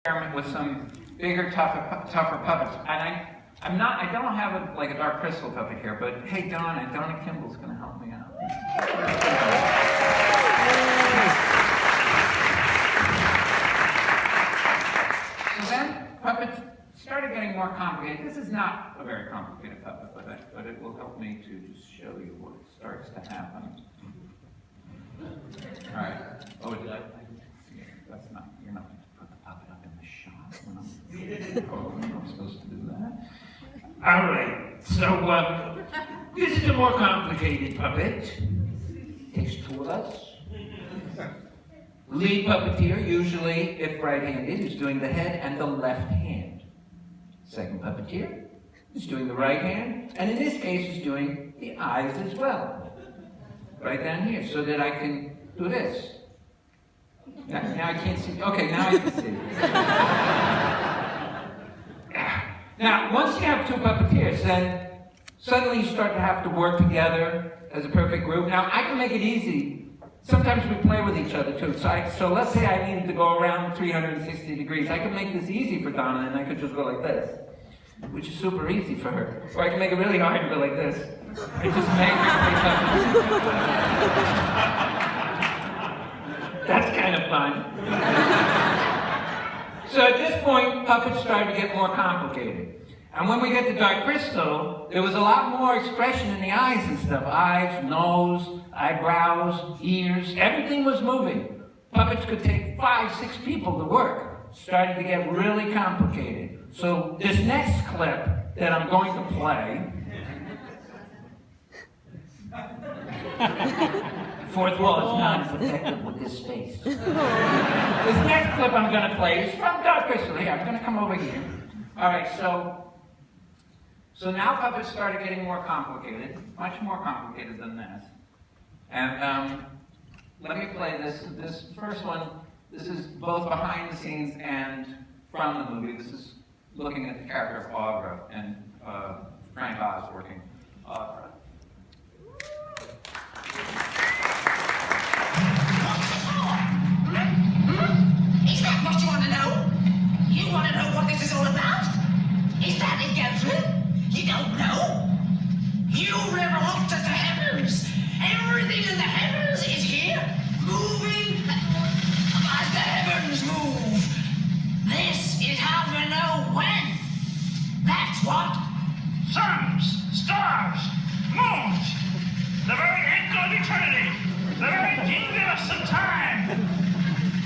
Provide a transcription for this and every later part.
experiment with some bigger, tougher puppets. And I don't have like a dark crystal puppet here, but hey, Donna Kimball's going to help me out. So then puppets started getting more complicated. This is not a very complicated puppet, but it will help me to just show you what starts to happen. All right. Oh, that's not. You're not going to put the puppet up in the shot. I'm supposed to do that. All right. So this is a more complicated puppet. Takes two of us. Lead puppeteer, usually, if right-handed, is doing the head and the left hand. Second puppeteer is doing the right hand, and in this case is doing the eyes as well. Right down here, so that I can do this. Now I can't see. Okay, now I can see. Now, once you have two puppeteers, then suddenly you start to have to work together as a perfect group. Now, I can make it easy. Sometimes we play with each other too. So let's say I needed to go around 360 degrees. I could make this easy for Donna, and I could just go like this, which is super easy for her. Or I can make it really hard and go like this. I just make her That's kind of fun. So at this point, puppets started to get more complicated. And when we get to Dark Crystal, there was a lot more expression in the eyes and stuff. Eyes, nose, eyebrows, ears, everything was moving. Puppets could take 5, 6 people to work. Started to get really complicated. So this next clip that I'm going to play, fourth wall is not as effective with this face. This next clip I'm going to play is from Dark Crystal. Here, I'm going to come over here. All right, so now puppets started getting more complicated, much more complicated than this. And let me play this first one. This is both behind the scenes and from the movie. This is looking at the character of Agra and Frank Oz working Agra. Is that what you want to know? You want to know what this is all about? Is that it, Gertrude? You don't know? You never looked at the heavens. Everything in the heavens is here, moving as the heavens move. This is how to know when. That's what. Suns, stars, moons, the very ink of eternity, the very universe of time.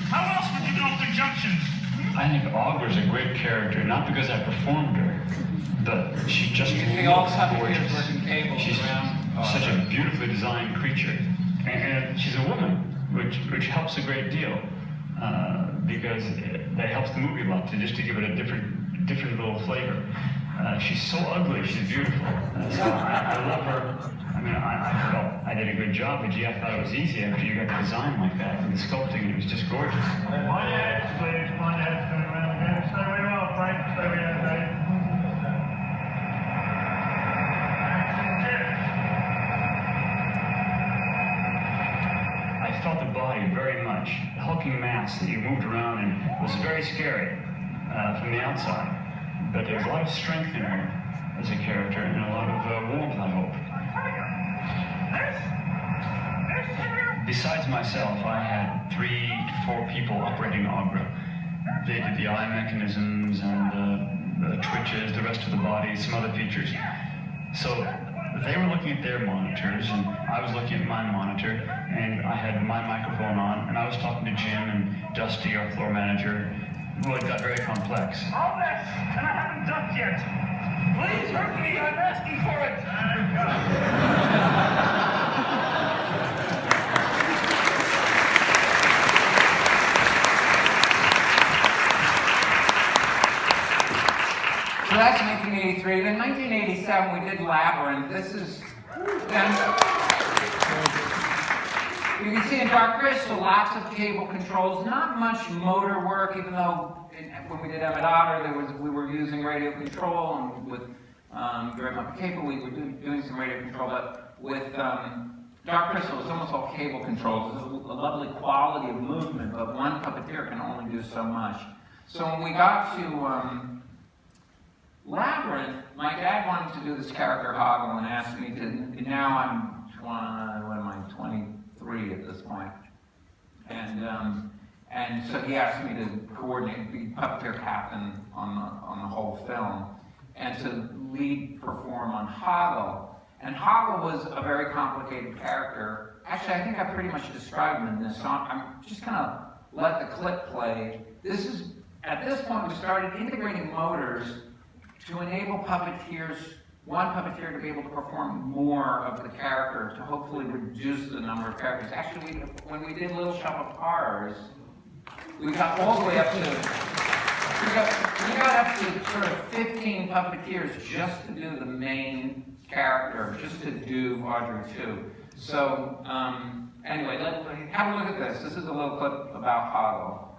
How else would you know conjunctions? I think Agra's a great character, not because I performed her, but she just looks gorgeous. She's such a beautifully designed creature, and she's a woman, which helps a great deal because that helps the movie a lot, just to give it a different little flavor. She's so ugly, she's beautiful. So I love her. I mean, I felt I did a good job, but gee, I thought it was easy after you got the design like that and the sculpting, and it was just gorgeous. One head, please, one head, turn around again. Stay where you are, Frank. Stay where you are, Dave. I felt the body very much. The hulking mass that you moved around in was very scary from the outside. But there's a lot of strength in her as a character and a lot of warmth, I hope. Besides myself, I had 3 to 4 people operating Agra. They did the eye mechanisms and the twitches, the rest of the body, some other features. So they were looking at their monitors, and I was looking at my monitor, and I had my microphone on, and I was talking to Jim and Dusty, our floor manager. Well, it got very complex. All this, and I haven't ducked yet. Please hurt me, I'm asking for it. So that's 1983. Then 1987, we did Labyrinth. This is, you can see in Dark Crystal, lots of cable controls, not much motor work, even though when we did Emmett Otter, we were using radio control, and with during Muppet Cable, we were doing some radio control, but with Dark Crystal, it's almost all cable controls. It's a lovely quality of movement, but one puppeteer can only do so much. So when we got to Labyrinth, my dad wanted to do this character Hoggle and asked me to, now I'm, 23 at this point. And so he asked me to coordinate, be puppeteer captain on the whole film, and to lead perform on Hoggle. And Hoggle was a very complicated character. Actually, I think I pretty much described him in this song. I'm just gonna let the clip play. At this point, we started integrating motors to enable puppeteers, one puppeteer to be able to perform more of the character, to hopefully reduce the number of characters. Actually, when we did Little Shop of Horrors, we got all the way up to, we got up to sort of 15 puppeteers just to do the main character, just to do Audrey 2. So, anyway, have a look at this. This is a little clip about Hoggle.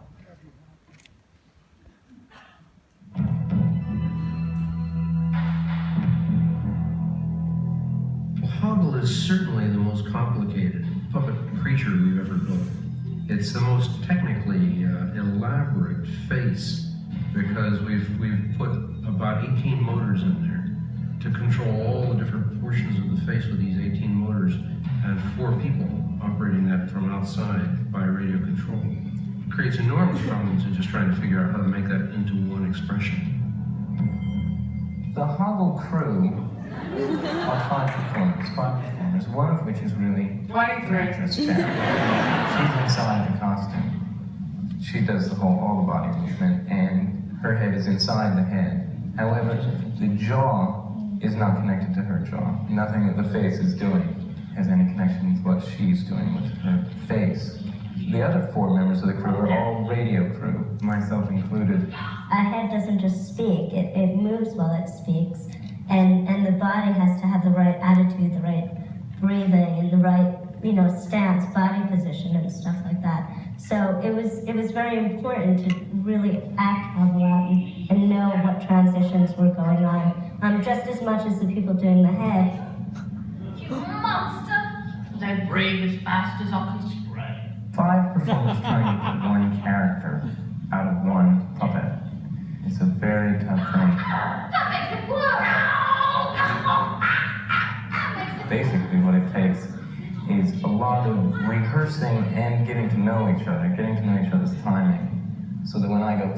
Hoggle is certainly the most complicated puppet creature we've ever built. It's the most technically elaborate face because we've put about 18 motors in there to control all the different portions of the face with these 18 motors and 4 people operating that from outside by radio control. It creates enormous problems in just trying to figure out how to make that into one expression. The Hoggle crew are 5 performers, one of which is really 23. actress Sharon. She's inside the costume. She does all the body movement, and her head is inside the head. However, the jaw is not connected to her jaw. Nothing that the face is doing has any connection with what she's doing with her face. The other 4 members of the crew are all radio crew, myself included. A head doesn't just speak, it moves while it speaks. And the body has to have the right attitude, the right breathing, and the right, stance, body position, and stuff like that. So it was very important to really act Hoggle out and know what transitions were going on, just as much as the people doing the head. You monster! They breathe as fast as I can spray. 5 performers trying to put one character out of one puppet. It's a very tough thing. That makes it worse! Basically what it takes is a lot of rehearsing and getting to know each other's timing. So that when I go,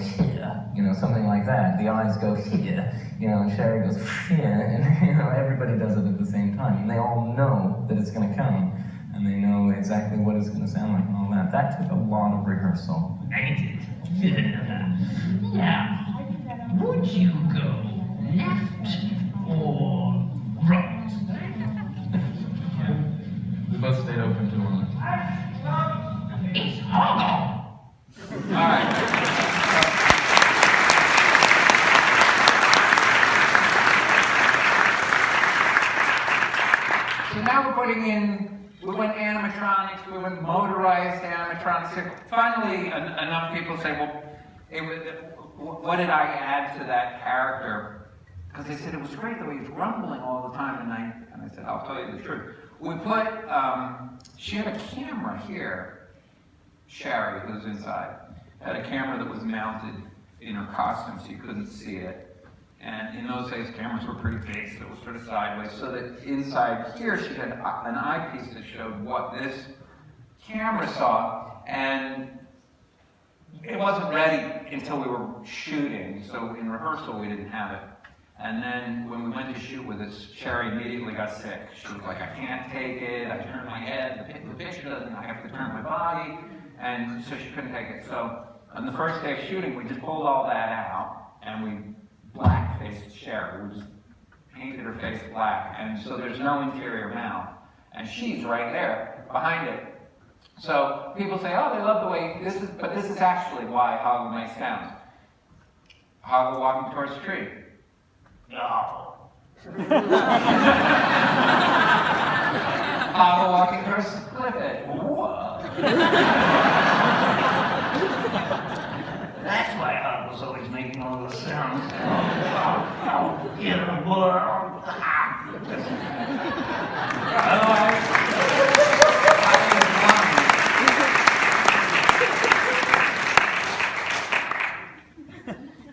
yeah, something like that, the eyes go, yeah, and Sherry goes, yeah, and everybody does it at the same time. And they all know that it's gonna come, and they know exactly what it's gonna sound like and all that. That took a lot of rehearsal. Ain't it? Now, would you go left or right? We both stayed open to one. It's Hoggle! All right. So now we're putting in, we went animatronics, we went motorized animatronics. Finally, enough people say, well, what did I add to that character? Because they said it was great that he was rumbling all the time, and I said, I'll tell you the truth. We put, she had a camera here, Sherry, who's inside, had a camera that was mounted in her costume so you couldn't see it. And in those days, cameras were pretty big, so it was sort of sideways. So that inside here, she had an eyepiece that showed what this camera saw, and it wasn't ready until we were shooting. So in rehearsal, we didn't have it. And then when we went to shoot with it, Sherry immediately got sick. She was like, I can't take it, I turned my head, the picture doesn't, I have to turn my body, and so she couldn't take it. So on the first day of shooting, we just pulled all that out, and we black-faced Sherry. We just painted her face black, and so there's no interior mouth. And she's right there, behind it. So people say, oh, they love the way this is, but this is actually why Hoggle makes sounds. Hoggle walking towards the tree. No. Hoggle walking towards the cliff edge. Whoa. That's why Hoggle's always making all those sounds. Get a world.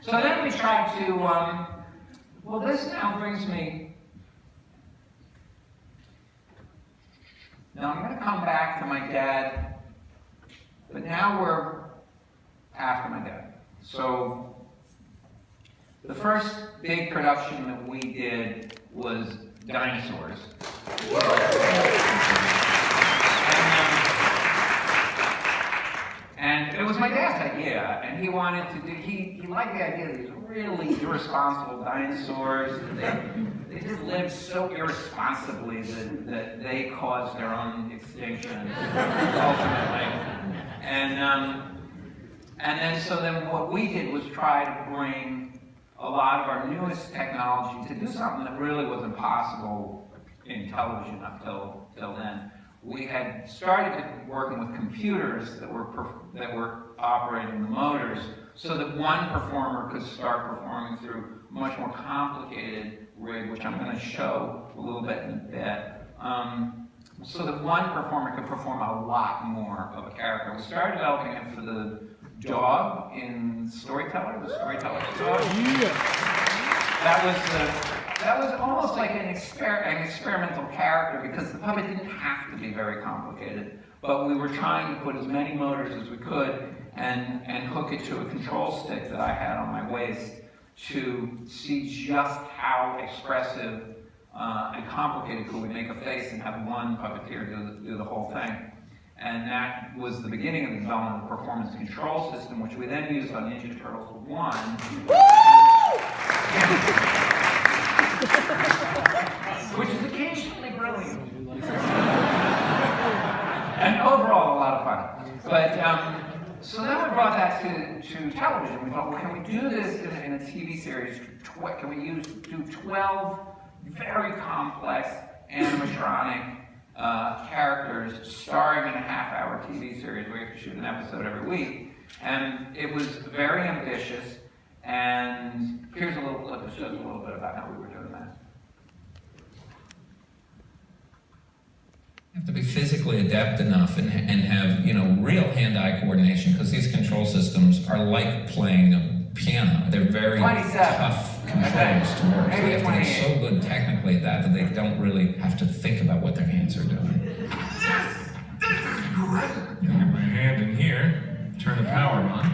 So then we tried to, well, this now brings me, now I'm going to come back to my dad, but now we're after my dad. So the first big production that we did was Dinosaurs. And it was my dad's idea, and he wanted to do, he liked the idea of these really irresponsible dinosaurs. They just lived so irresponsibly that they caused their own extinction, ultimately. And then what we did was try to bring a lot of our newest technology to do something that really wasn't possible in television up till then. We had started working with computers that were operating the motors, so that one performer could start performing through a much more complicated rig, which I'm going to show a little bit in a bit. So that one performer could perform a lot more of a character. We started developing it for the dog in Storyteller, the Storyteller's dog. Yeah. That was almost like an experimental character, because the puppet didn't have to be very complicated, but we were trying to put as many motors as we could and hook it to a control stick that I had on my waist to see just how expressive and complicated could we make a face and have one puppeteer do the whole thing. And that was the beginning of the development of the performance control system, which we then used on Ninja Turtles 1. Which is occasionally brilliant. And overall, a lot of fun. But, so then we brought that to television. We thought, well, can we do this in a TV series? Can we do 12 very complex animatronic characters starring in a half-hour TV series where you have to shoot an episode every week? And it was very ambitious. And here's a little clip that shows a little bit about how we were doing that. You have to be physically adept enough and have, real hand-eye coordination, because these control systems are like playing a piano. They're very tough controls to work. So they have to get so good technically at that they don't really have to think about what their hands are doing. Yes! This is great! Get my hand in here, turn the power on,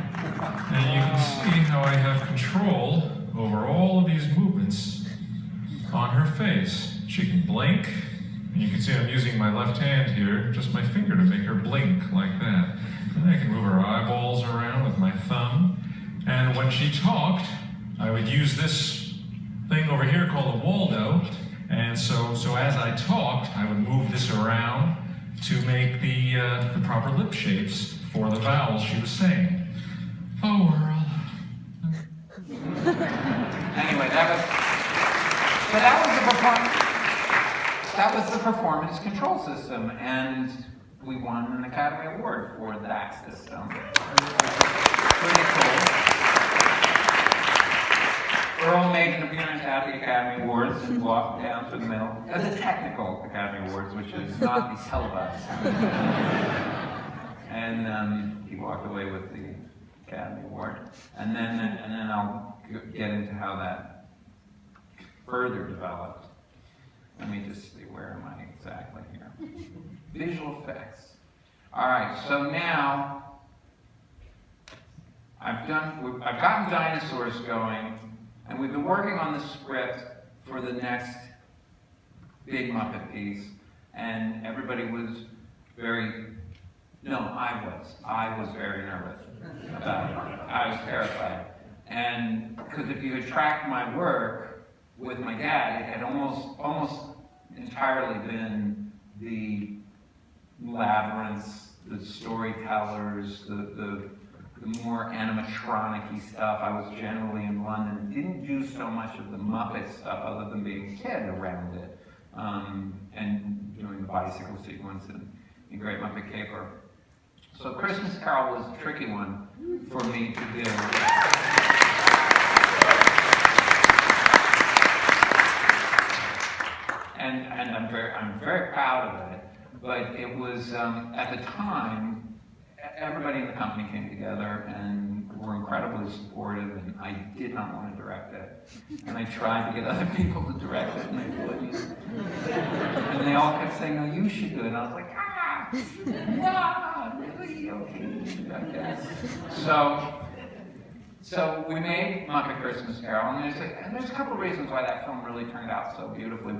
and you can see how I have control over all of these movements on her face. She can blink, and you can see I'm using my left hand here, just my finger, to make her blink like that. And I can move her eyeballs around with my thumb. And when she talked, I would use this thing over here called a Waldo. And so as I talked, I would move this around to make the proper lip shapes for the vowels she was saying. Oh, Earl. Anyway, that was the performance control system, and we won an Academy Award for that system. Pretty cool. Earl made an appearance at the Academy Awards and walked down through the middle. That's the technical Academy Awards, which is not the televised. And he walked away with the Academy Award. And then I'll get into how that further developed. Let me just see, where am I exactly here? Visual effects. All right, so now I've gotten Dinosaurs going, and we've been working on the script for the next big Muppet piece, and everybody was I was very nervous about it. I was terrified. And because if you had tracked my work with my dad, it had almost entirely been the labyrinths, the storytellers, the more animatronic-y stuff. I was generally in London. Didn't do so much of the Muppet stuff other than being a kid around it, and doing the bicycle sequence in Great Muppet Caper. So Christmas Carol was a tricky one for me to do. And I'm very proud of it. But it was at the time, everybody in the company came together and were incredibly supportive, and I did not want to direct it. And I tried to get other people to direct it, and they wouldn't. And they all kept saying, no, you should do it. And I was like, no, really? Okay, I guess. So we made Muppet Christmas Carol, and there's a couple of reasons why that film really turned out so beautifully.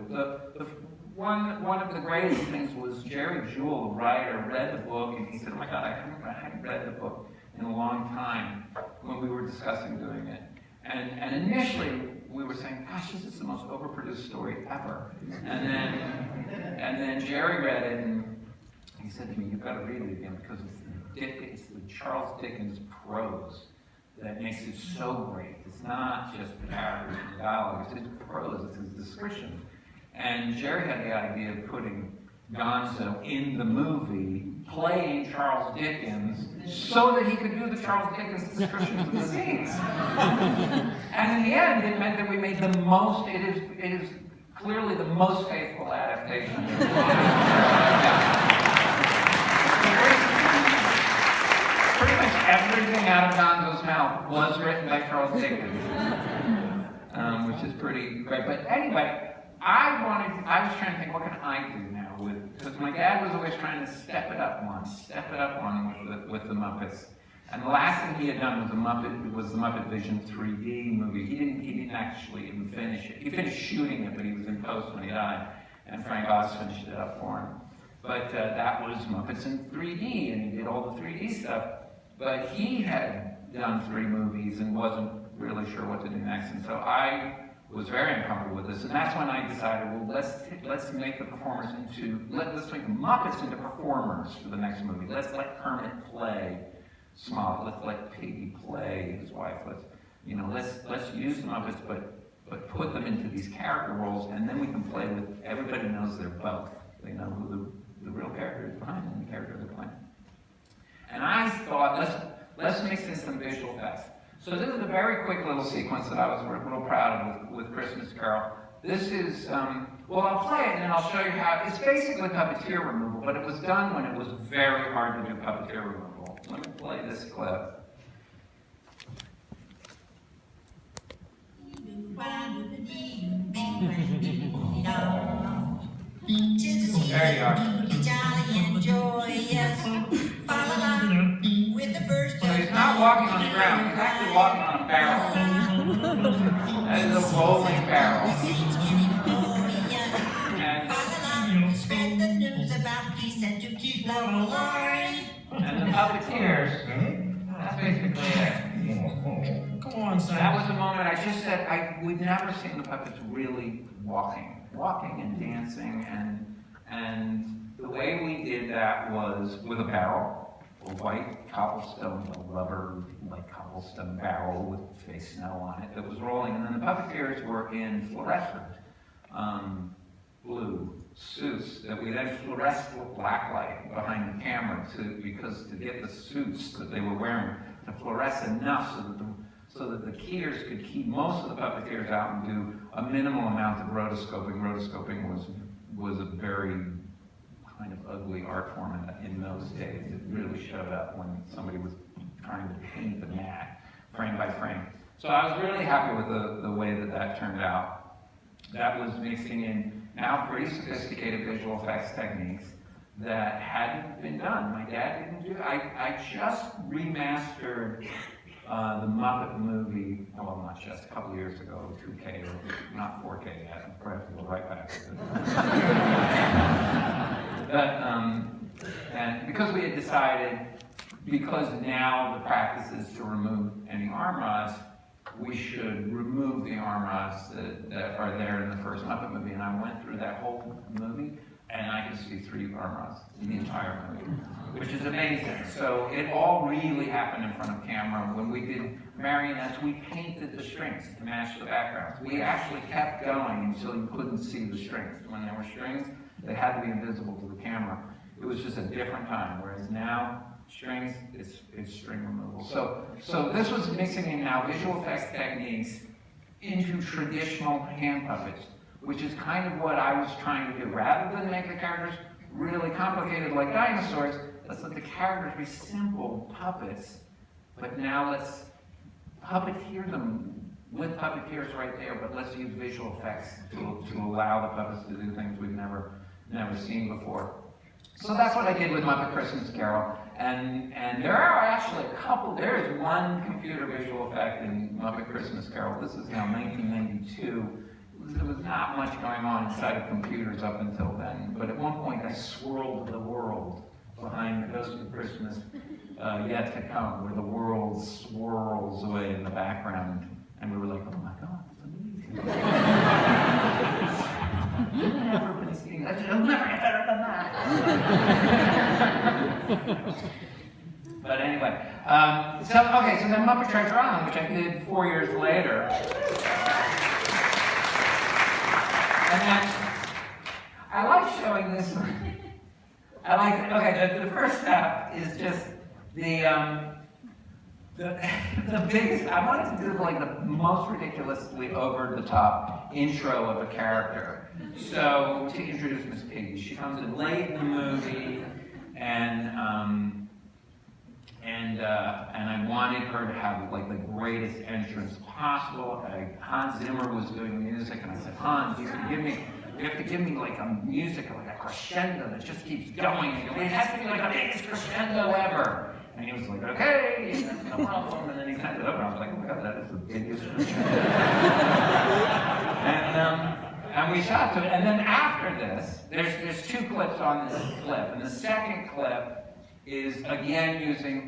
One of the greatest things was Jerry Jewell, the writer, read the book, and he said, oh my God, I hadn't read the book in a long time when we were discussing doing it. And initially, we were saying, gosh, this is the most overproduced story ever. And then Jerry read it, and he said to me, you've got to read it again, because it's the Charles Dickens prose that makes it so great. It's not just the characters and the dialogue, it's his prose, it's his description. And Jerry had the idea of putting Gonzo in the movie, playing Charles Dickens, so that he could do the Charles Dickens descriptions of the scenes. And in the end, it meant that we made the most, it is clearly the most faithful adaptation. Pretty much everything out of Gonzo's mouth was written by Charles Dickens, which is pretty great. But anyway, I was trying to think, what can I do now because my dad was always trying to step it up one with the Muppets. And the last thing he had done was the Muppet Vision 3D movie. He didn't actually even finish it. He finished shooting it, but he was in post when he died, and Frank Oz finished it up for him. But that was Muppets in 3D, and he did all the 3D stuff. But he had done 3 movies and wasn't really sure what to do next, and so I was very uncomfortable with this, and that's when I decided, well, let's make the performers let's make the Muppets into performers for the next movie. Let's let Kermit play Small. Let's let Piggy play his wife. Let's use the Muppets, but put them into these character roles, and then we can play with. Everybody knows they're both. They know who the real character is behind and the character they're playing. And I thought, let's mix in some visual effects. So this is a very quick little sequence that I was real proud of with Christmas Carol. This is, well, I'll play it and then I'll show you how, it's basically puppeteer removal, but it was done when it was very hard to do puppeteer removal. Let me play this clip. There you are. So he's not walking on the ground, he's actually walking on a barrel. That is a rolling barrel. And the puppeteers, that's basically it. Come on, son. That was the moment I just said, we'd never seen the puppets really walking and dancing, and the way we did that was with a barrel, a white cobblestone, a rubber like cobblestone barrel with fake snow on it that was rolling, and then the puppeteers were in fluorescent blue suits that we then fluoresced with black light behind the camera to get the suits that they were wearing to fluoresce enough so that the keyers could keep most of the puppeteers out and do a minimal amount of rotoscoping. Rotoscoping was a very kind of ugly art form in those days. It really showed up when somebody was trying to paint the mat frame by frame. So I was really happy with the way that turned out. That was mixing in now pretty sophisticated visual effects techniques that hadn't been done. My dad didn't do it. I just remastered the Muppet movie, well, not just, a couple years ago, 2K, or not 4K yet. I'm probably have to go right back to it. And because we had decided, because now the practice is to remove any arm rods, we should remove the arm rods that are there in the first Muppet movie. And I went through that whole movie, and I could see 3 arm rods in the entire movie, which is amazing. So it all really happened in front of camera. When we did marionettes, we painted the strings to match the backgrounds. We actually kept going until you couldn't see the strings. When there were strings, they had to be invisible to the camera. It was just a different time, whereas now, strings, it's string removal. So this was mixing in now visual effects techniques into traditional hand puppets, which is kind of what I was trying to do. Rather than make the characters really complicated like dinosaurs, let's let the characters be simple puppets, but now puppeteer them with puppeteers right there, but let's use visual effects to allow the puppets to do things we've never seen before. So that's what I did with Muppet Christmas Carol. And there are actually a couple, there is one computer visual effect in Muppet Christmas Carol. This is now 1992. There was not much going on inside of computers up until then. But at one point I swirled the world behind the Ghost of Christmas Yet to Come, where the world swirls away in the background. And we were like, oh my God, it's amazing. You've never been seeing that. You'll never get better than that. But anyway, so then Muppet Treasure Island, which I did 4 years later. And then I like showing this one. I like, the first step is just the biggest, I wanted to do like the most ridiculously over-the-top intro of a character. So, to introduce Miss Piggy, she comes in late in the movie, and I wanted her to have like the greatest entrance possible. Hans Zimmer was doing music, and I said, Hans, you have to give me like a music, like a crescendo that just keeps going. It has to be like the biggest crescendo ever. And he was like, okay, no problem. And then he sent it over, and I was like, oh my God, that is the biggest crescendo. And we shot to it. And then after this, there's 2 clips on this clip. And the second clip is again using